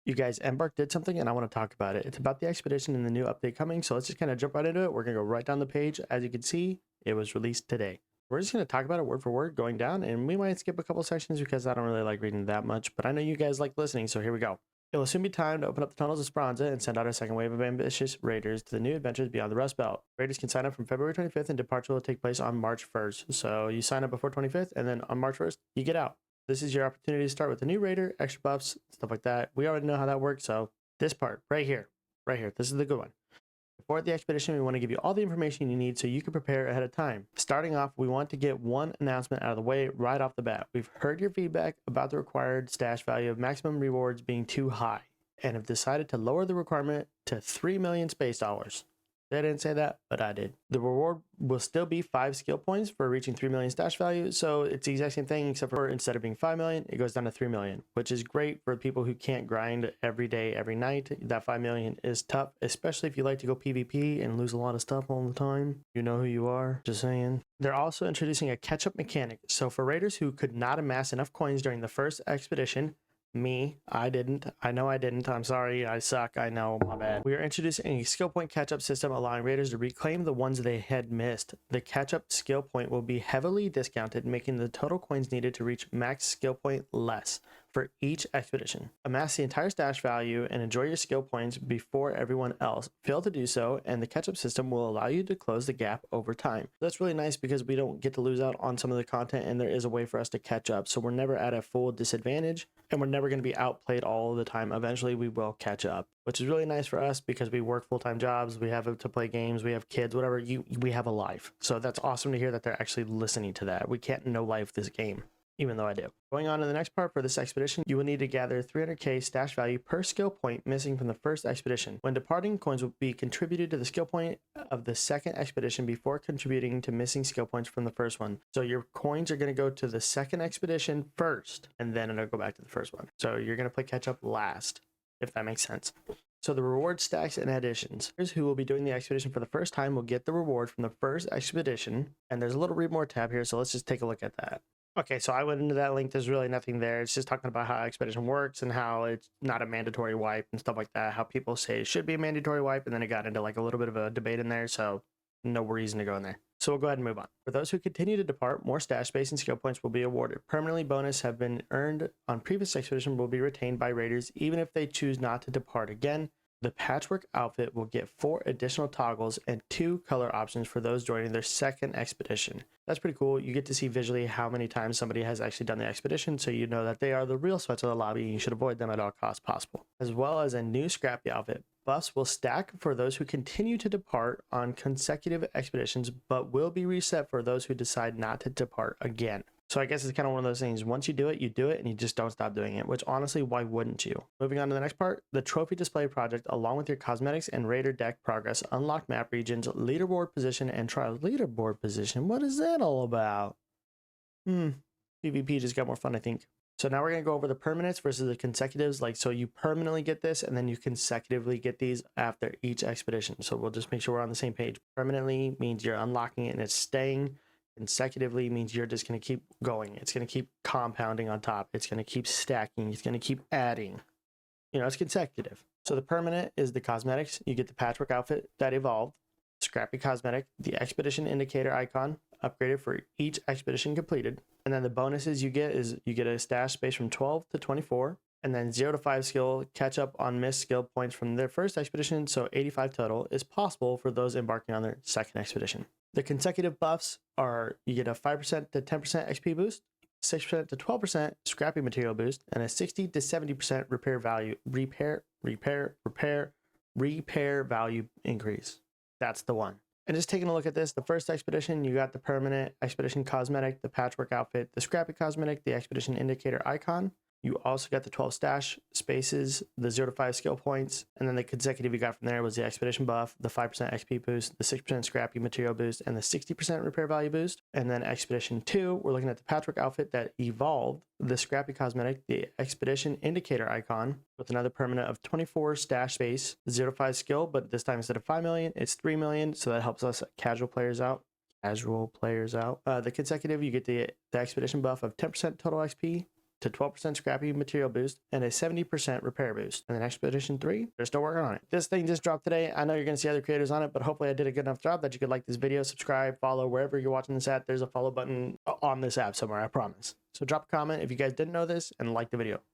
You guys, Embark did something and I want to talk about it. It's about the expedition and the new update coming. So let's just kind of jump right into it. We're going to go right down the page. As you can see, it was released today. We're just going to talk about it word for word going down, and we might skip a couple sections because I don't really like reading that much, but I know you guys like listening. So here we go. It will soon be time to open up the tunnels of Speranza and send out a second wave of ambitious raiders to the new adventures beyond the Rust Belt. Raiders can sign up from February 25th and departure will take place on March 1st. So you sign up before 25th and then on March 1st, you get out. This is your opportunity to start with a new raider, extra buffs, stuff like that. We already know how that works, so this part right here, this is the good one. Before the expedition, we want to give you all the information you need so you can prepare ahead of time. Starting off, we want to get one announcement out of the way right off the bat. We've heard your feedback about the required stash value of maximum rewards being too high, and have decided to lower the requirement to 3 million space dollars. They didn't say that, but I did. The reward will still be 5 skill points for reaching 3 million stash value, so it's the exact same thing, except for instead of being 5 million, it goes down to 3 million, which is great for people who can't grind every day, every night. That 5 million is tough, especially if you like to go PvP and lose a lot of stuff all the time. You know who you are, just saying. They're also introducing a catch-up mechanic, so for raiders who could not amass enough coins during the first expedition, I didn't. I know I didn't. I'm sorry. I suck. I know. My bad. We are introducing a skill point catch-up system allowing raiders to reclaim the ones they had missed. The catch-up skill point will be heavily discounted, making the total coins needed to reach max skill point less for each expedition. Amass the entire stash value and enjoy your skill points before everyone else. Fail to do so, and the catch-up system will allow you to close the gap over time. That's really nice because we don't get to lose out on some of the content, and there is a way for us to catch up. So we're never at a full disadvantage, and we're never going to be outplayed all the time. Eventually, we will catch up, which is really nice for us because we work full-time jobs, we have to play games, we have kids, whatever. We have a life. So that's awesome to hear that they're actually listening to that. We can't no life this game, even though I do. Going on to the next part, for this expedition, you will need to gather 300k stash value per skill point missing from the first expedition. When departing, coins will be contributed to the skill point of the second expedition before contributing to missing skill points from the first one. So your coins are going to go to the second expedition first, and then it'll go back to the first one. So you're going to play catch up last, if that makes sense. So the reward stacks and additions. Here's who will be doing the expedition for the first time will get the reward from the first expedition. And there's a little read more tab here, so let's just take a look at that. Okay, so I went into that link. There's really nothing there. It's just talking about how expedition works and how it's not a mandatory wipe and stuff like that. How people say it should be a mandatory wipe, and then it got into like a little bit of a debate in there, so no reason to go in there. So we'll go ahead and move on. For those who continue to depart, more stash space and skill points will be awarded. Permanently bonus have been earned on previous expedition will be retained by raiders even if they choose not to depart again. The patchwork outfit will get 4 additional toggles and 2 color options for those joining their second expedition. That's pretty cool. You get to see visually how many times somebody has actually done the expedition, so you know that they are the real sweats of the lobby and you should avoid them at all costs possible. As well as a new scrappy outfit. Buffs will stack for those who continue to depart on consecutive expeditions, but will be reset for those who decide not to depart again. So I guess it's kind of one of those things. Once you do it, and you just don't stop doing it, which honestly, why wouldn't you? Moving on to the next part, the trophy display project, along with your cosmetics and raider deck progress, unlocked map regions, leaderboard position, and trials. Leaderboard position? What is that all about? PvP just got more fun, I think. So now we're going to go over the permanents versus the consecutives. So you permanently get this, and then you consecutively get these after each expedition. So we'll just make sure we're on the same page. Permanently means you're unlocking it and it's staying. Consecutively means you're just going to keep going. It's going to keep compounding on top. It's going to keep stacking. It's going to keep adding. It's consecutive. So the permanent is the cosmetics. You get the patchwork outfit that evolved, scrappy cosmetic, the expedition indicator icon, upgraded for each expedition completed. And then the bonuses you get is you get a stash space from 12 to 24, and then 0 to 5 skill catch up on missed skill points from their first expedition. So 85 total is possible for those embarking on their second expedition. The consecutive buffs are you get a 5% to 10% XP boost, 6% to 12% scrappy material boost, and a 60 to 70% repair value increase. That's the one. And just taking a look at this, the first expedition, you got the permanent expedition cosmetic, the patchwork outfit, the scrappy cosmetic, the expedition indicator icon. You also got the 12 stash spaces, the 0 to 5 skill points, and then the consecutive you got from there was the expedition buff, the 5% XP boost, the 6% scrappy material boost, and the 60% repair value boost. And then expedition 2, we're looking at the patchwork outfit that evolved, the scrappy cosmetic, the expedition indicator icon, with another permanent of 24 stash space, 0 to 5 skill, but this time instead of 5 million, it's 3 million, so that helps us casual players out. The consecutive, you get the expedition buff of 10% total XP, to 12% scrappy material boost and a 70% repair boost. And then Expedition 3, they're still working on it. This thing just dropped today. I know you're going to see other creators on it, but hopefully I did a good enough job that you could like this video, subscribe, follow wherever you're watching this at. There's a follow button on this app somewhere, I promise. So drop a comment if you guys didn't know this and like the video.